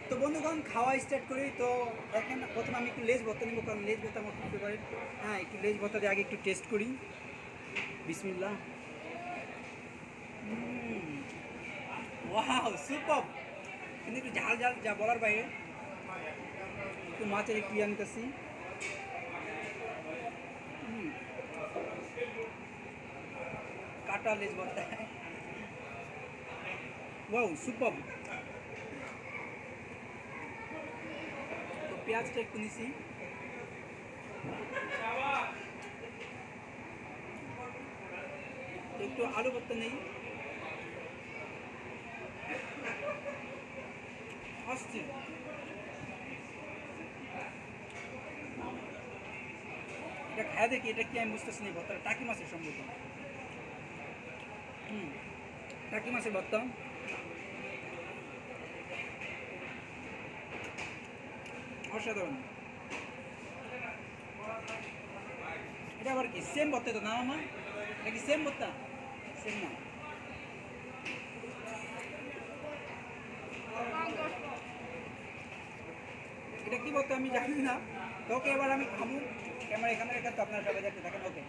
তো বন্ধুগণ খাওয়া স্টার্ট করি। তো দেখেন প্রথমে আমি একটু লেজ ভর্তা নিব, কারণ লেজ ভর্তা আমার খুব ফেভারিট। হ্যাঁ, একটু লেজ ভর্তা দিয়ে আগে একটু টেস্ট করি। বিসমিল্লাহ। Wow, super! কিন্তু একটু ঝাল ঝাল, যা বলার বাইরে। একটু মাছের একটু ইয়ে নিতেছি। কাটা লেজ ভর্তা। Wow, super! তো পেঁয়াজটা একটু নিছি। একটু আলু ভর্তা নেই। আসছে, এটা খায় দেখি, এটা কি আমি বুঝতেছি না। ভর্তাটা টাকি মাছের সম্ভবত। টাকি মাছের ভর্তা। অসাধারণ। এটা আবার কি সেম ভর্তা তো না মামা? এটা কি সেম ভর্তা? সেম না। এটা কি ভর্তা আমি জানি না। তো ওকে, এবার আমি খাবো। ক্যামেরা এখানে রেখে তো আপনারা সবাই দেখতে থাকেন। ওকে।